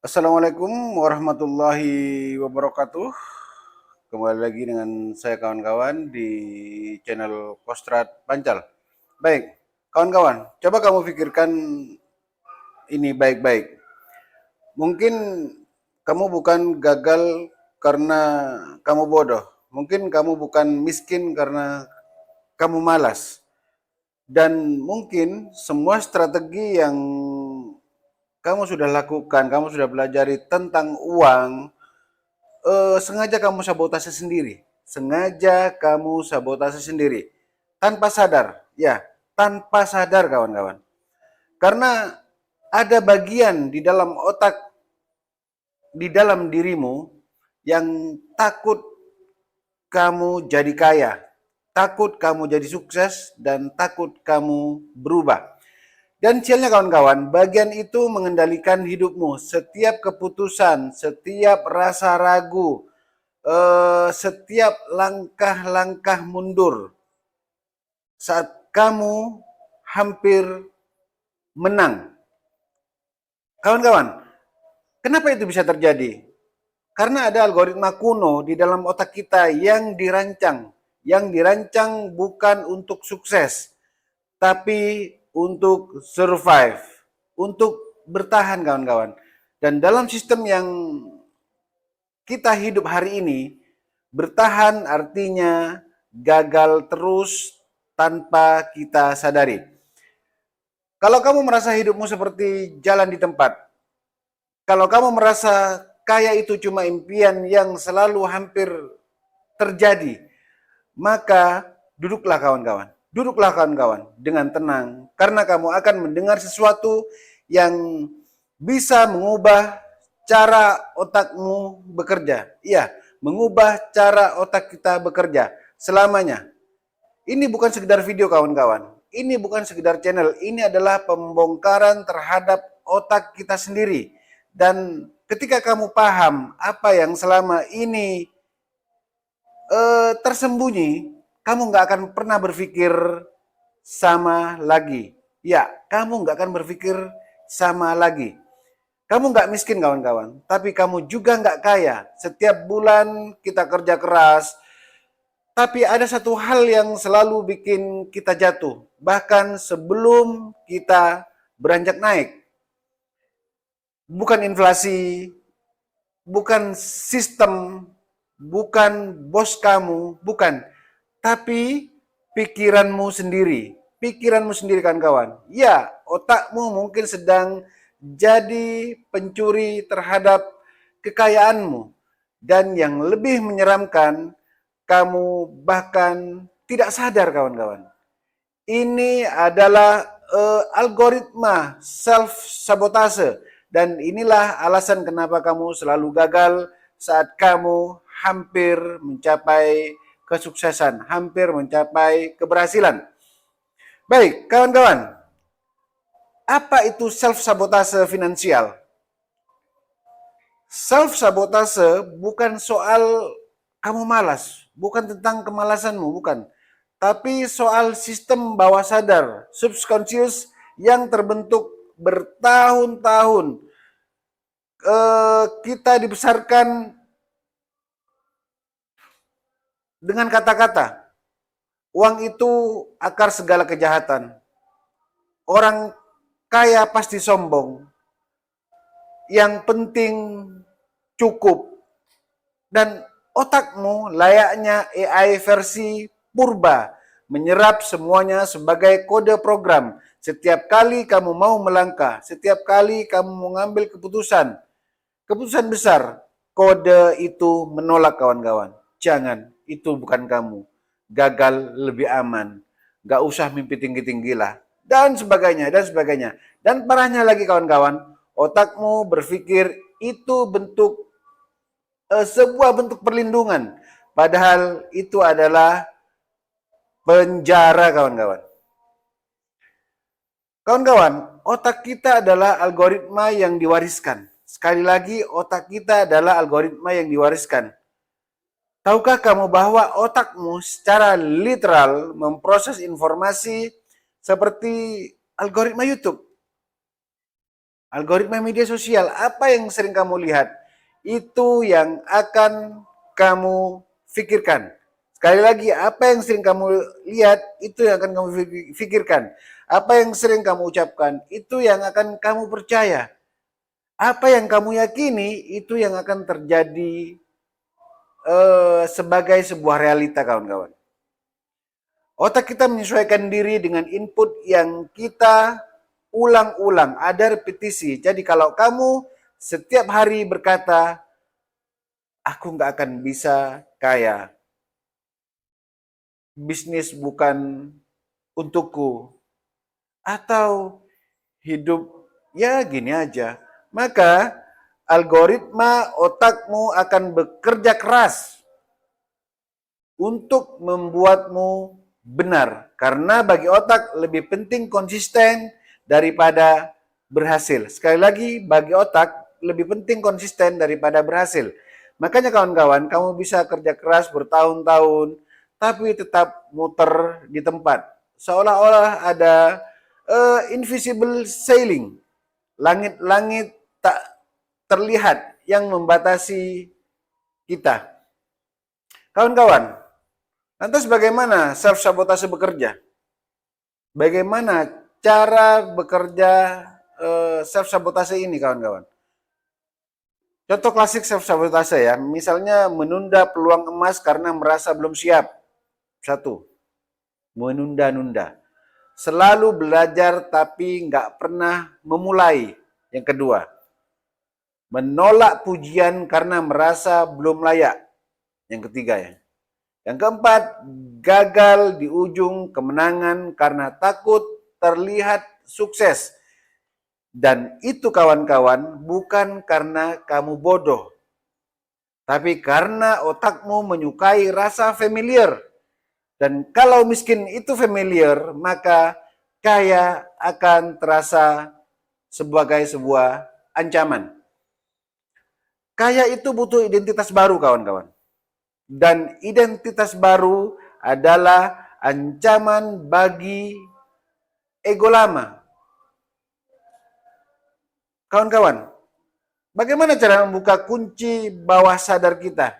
Assalamualaikum warahmatullahi wabarakatuh. Kembali lagi dengan saya kawan-kawan di channel Kostrat Pancal. Baik, kawan-kawan, coba kamu pikirkan ini baik-baik. Mungkin kamu bukan gagal karena kamu bodoh. Mungkin kamu bukan miskin karena kamu malas. Dan mungkin semua strategi yang kamu sudah lakukan, kamu sudah pelajari tentang uang, sengaja kamu sabotase sendiri. Sengaja kamu sabotase sendiri. Tanpa sadar. Ya, tanpa sadar kawan-kawan. Karena ada bagian di dalam otak, di dalam dirimu yang takut kamu jadi kaya. Takut kamu jadi sukses dan takut kamu berubah. Dan sialnya kawan-kawan, bagian itu mengendalikan hidupmu. Setiap keputusan, setiap rasa ragu, setiap langkah-langkah mundur saat kamu hampir menang. Kawan-kawan, kenapa itu bisa terjadi? Karena ada algoritma kuno di dalam otak kita yang dirancang bukan untuk sukses, tapi untuk survive, untuk bertahan kawan-kawan. Dan dalam sistem yang kita hidup hari ini, bertahan artinya gagal terus tanpa kita sadari. Kalau kamu merasa hidupmu seperti jalan di tempat, kalau kamu merasa kaya itu cuma impian yang selalu hampir terjadi, maka duduklah kawan-kawan. Duduklah kawan-kawan dengan tenang, karena kamu akan mendengar sesuatu yang bisa mengubah cara otakmu bekerja. Iya, mengubah cara otak kita bekerja selamanya. Ini bukan sekedar video kawan-kawan. Ini bukan sekedar channel. Ini adalah pembongkaran terhadap otak kita sendiri. Dan ketika kamu paham apa yang selama ini tersembunyi, kamu nggak akan pernah berpikir sama lagi. Ya, kamu nggak akan berpikir sama lagi. Kamu nggak miskin kawan-kawan, tapi kamu juga nggak kaya. Setiap bulan kita kerja keras, tapi ada satu hal yang selalu bikin kita jatuh. Bahkan sebelum kita beranjak naik. Bukan inflasi, bukan sistem, bukan bos kamu, bukan. Tapi pikiranmu sendiri. Pikiranmu sendiri kawan-kawan. Ya, otakmu mungkin sedang jadi pencuri terhadap kekayaanmu. Dan yang lebih menyeramkan, kamu bahkan tidak sadar kawan-kawan. Ini adalah algoritma self-sabotase. Dan inilah alasan kenapa kamu selalu gagal saat kamu hampir mencapai kesuksesan, hampir mencapai keberhasilan. Baik, kawan-kawan, apa itu self-sabotase finansial? Self-sabotase bukan soal kamu malas, bukan tentang kemalasanmu, bukan. Tapi soal sistem bawah sadar, subconscious yang terbentuk bertahun-tahun. Kita dibesarkan dengan kata-kata, uang itu akar segala kejahatan. Orang kaya pasti sombong. Yang penting cukup. Dan otakmu layaknya AI versi purba, menyerap semuanya sebagai kode program. Setiap kali kamu mau melangkah, setiap kali kamu mengambil keputusan besar, kode itu menolak kawan-kawan. Jangan, itu bukan kamu. Gagal lebih aman. Gak usah mimpi tinggi-tinggi lah. Dan sebagainya, dan sebagainya. Dan parahnya lagi kawan-kawan, otakmu berpikir itu sebuah bentuk perlindungan. Padahal itu adalah penjara kawan-kawan. Kawan-kawan, otak kita adalah algoritma yang diwariskan. Sekali lagi, otak kita adalah algoritma yang diwariskan. Tahukah kamu bahwa otakmu secara literal memproses informasi seperti algoritma YouTube? Algoritma media sosial, apa yang sering kamu lihat, itu yang akan kamu pikirkan. Sekali lagi, apa yang sering kamu lihat, itu yang akan kamu pikirkan. Apa yang sering kamu ucapkan, itu yang akan kamu percaya. Apa yang kamu yakini, itu yang akan terjadi sebagai sebuah realita, kawan-kawan. Otak kita menyesuaikan diri dengan input yang kita ulang-ulang, ada repetisi. Jadi kalau kamu setiap hari berkata, aku nggak akan bisa kaya, bisnis bukan untukku, atau hidup ya gini aja, maka algoritma otakmu akan bekerja keras untuk membuatmu benar. Karena bagi otak lebih penting konsisten daripada berhasil. Sekali lagi, bagi otak lebih penting konsisten daripada berhasil. Makanya kawan-kawan, kamu bisa kerja keras bertahun-tahun, tapi tetap muter di tempat. Seolah-olah ada invisible ceiling. Langit-langit tak terlihat yang membatasi kita. Kawan-kawan, lantas bagaimana self-sabotase bekerja? Bagaimana cara bekerja self-sabotase ini, kawan-kawan? Contoh klasik self-sabotase ya, misalnya menunda peluang emas karena merasa belum siap. Satu, menunda-nunda. Selalu belajar tapi nggak pernah memulai. Yang kedua, menolak pujian karena merasa belum layak. Yang ketiga ya. Yang keempat, gagal di ujung kemenangan karena takut terlihat sukses. Dan itu kawan-kawan bukan karena kamu bodoh, tapi karena otakmu menyukai rasa familiar. Dan kalau miskin itu familiar, maka kaya akan terasa sebagai sebuah ancaman. Kaya itu butuh identitas baru, kawan-kawan. Dan identitas baru adalah ancaman bagi ego lama. Kawan-kawan, bagaimana cara membuka kunci bawah sadar kita?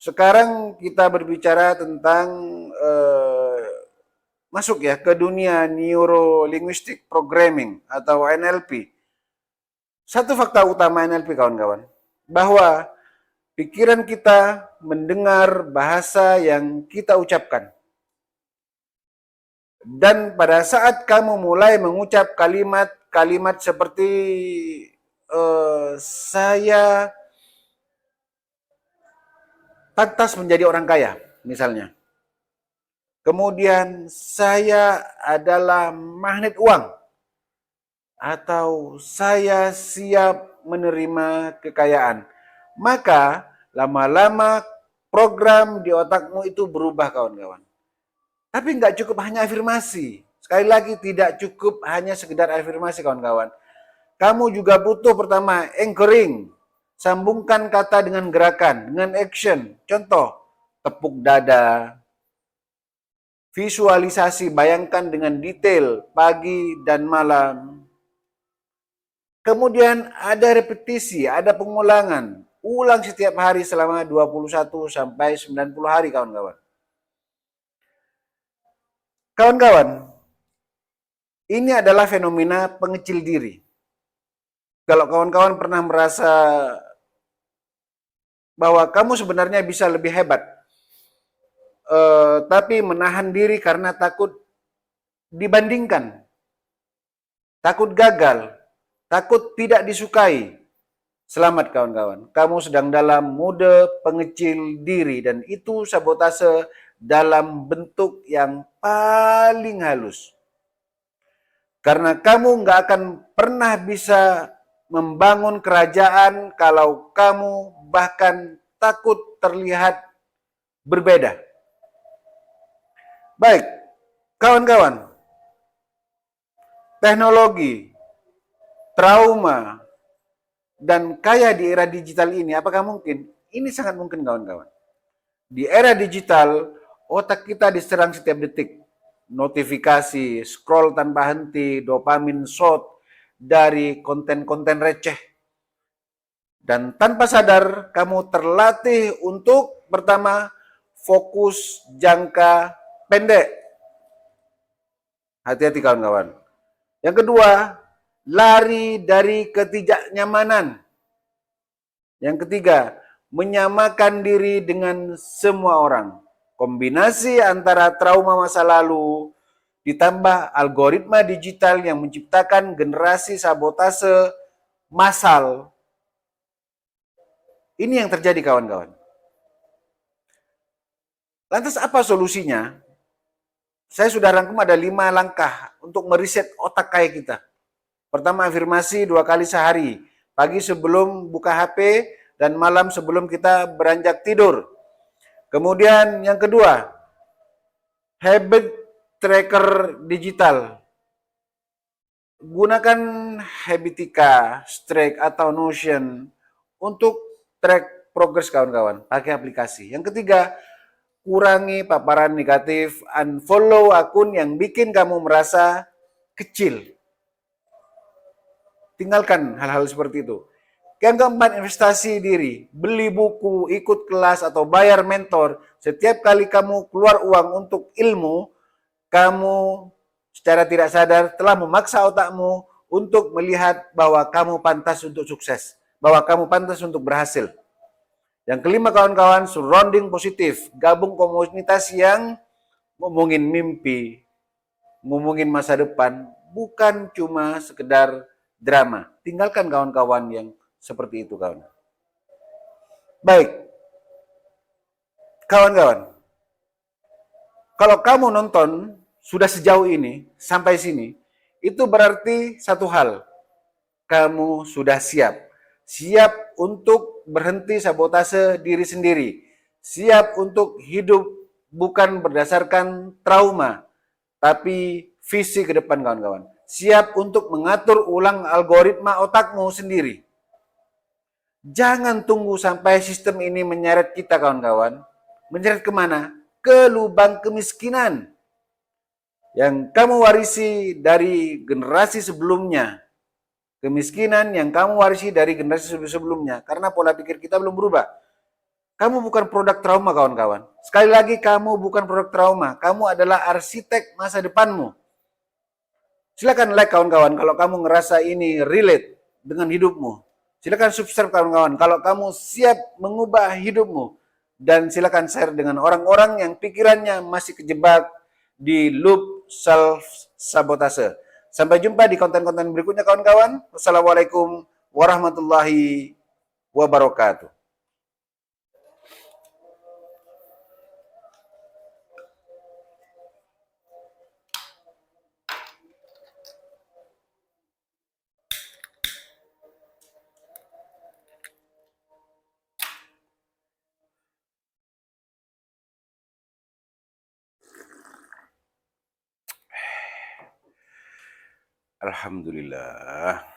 Sekarang kita berbicara tentang masuk ya ke dunia Neuro Linguistic Programming atau NLP. Satu fakta utama NLP, kawan-kawan, bahwa pikiran kita mendengar bahasa yang kita ucapkan. Dan pada saat kamu mulai mengucap kalimat-kalimat seperti saya pantas menjadi orang kaya, misalnya. Kemudian saya adalah magnet uang. Atau saya siap menerima kekayaan. Maka lama-lama program di otakmu itu berubah, kawan-kawan. Tapi nggak cukup hanya afirmasi. Sekali lagi, tidak cukup hanya sekedar afirmasi, kawan-kawan. Kamu juga butuh pertama anchoring. Sambungkan kata dengan gerakan, dengan action. Contoh, tepuk dada. Visualisasi, bayangkan dengan detail pagi dan malam. Kemudian ada repetisi, ada pengulangan. Ulang setiap hari selama 21 sampai 90 hari, kawan-kawan. Kawan-kawan, ini adalah fenomena pengecil diri. Kalau kawan-kawan pernah merasa bahwa kamu sebenarnya bisa lebih hebat, tapi menahan diri karena takut dibandingkan, takut gagal, takut tidak disukai. Selamat kawan-kawan, kamu sedang dalam mode pengecil diri dan itu sabotase dalam bentuk yang paling halus. Karena kamu nggak akan pernah bisa membangun kerajaan kalau kamu bahkan takut terlihat berbeda. Baik, kawan-kawan, teknologi, trauma, dan kaya di era digital ini, apakah mungkin? Ini sangat mungkin, kawan-kawan. Di era digital, otak kita diserang setiap detik. Notifikasi, scroll tanpa henti, dopamin shot, dari konten-konten receh. Dan tanpa sadar, kamu terlatih untuk pertama, fokus jangka pendek. Hati-hati kawan-kawan. Yang kedua, lari dari ketidaknyamanan. Yang ketiga, menyamakan diri dengan semua orang. Kombinasi antara trauma masa lalu ditambah algoritma digital yang menciptakan generasi sabotase massal. Ini yang terjadi kawan-kawan. Lantas apa solusinya? Saya sudah rangkum ada 5 langkah untuk meriset otak kayak kita. Pertama, afirmasi 2 kali sehari. Pagi sebelum buka HP dan malam sebelum kita beranjak tidur. Kemudian yang kedua, habit tracker digital. Gunakan Habitica, Strike, atau Notion untuk track progress kawan-kawan. Pakai aplikasi. Yang ketiga, kurangi paparan negatif, unfollow akun yang bikin kamu merasa kecil. Tinggalkan hal-hal seperti itu. Yang keempat, investasi diri. Beli buku, ikut kelas, atau bayar mentor. Setiap kali kamu keluar uang untuk ilmu, kamu secara tidak sadar telah memaksa otakmu untuk melihat bahwa kamu pantas untuk sukses. Bahwa kamu pantas untuk berhasil. Yang kelima kawan-kawan, surrounding positif. Gabung komunitas yang ngomongin mimpi, ngomongin masa depan, bukan cuma sekedar drama. Tinggalkan kawan-kawan yang seperti itu kawan. Baik, kawan-kawan. Kalau kamu nonton sudah sejauh ini, sampai sini, itu berarti satu hal. Kamu sudah siap. Siap untuk berhenti sabotase diri sendiri. Siap untuk hidup bukan berdasarkan trauma, tapi visi ke depan kawan-kawan. Siap untuk mengatur ulang algoritma otakmu sendiri. Jangan tunggu sampai sistem ini menyeret kita kawan-kawan. Menyeret kemana? Ke lubang kemiskinan yang kamu warisi dari generasi sebelumnya. Kemiskinan yang kamu warisi dari generasi sebelumnya. Karena pola pikir kita belum berubah. Kamu bukan produk trauma kawan-kawan. Sekali lagi kamu bukan produk trauma. Kamu adalah arsitek masa depanmu. Silakan like kawan-kawan kalau kamu ngerasa ini relate dengan hidupmu. Silakan subscribe kawan-kawan kalau kamu siap mengubah hidupmu. Dan silakan share dengan orang-orang yang pikirannya masih kejebak di loop self-sabotase. Sampai jumpa di konten-konten berikutnya kawan-kawan. Wassalamualaikum warahmatullahi wabarakatuh. Alhamdulillah.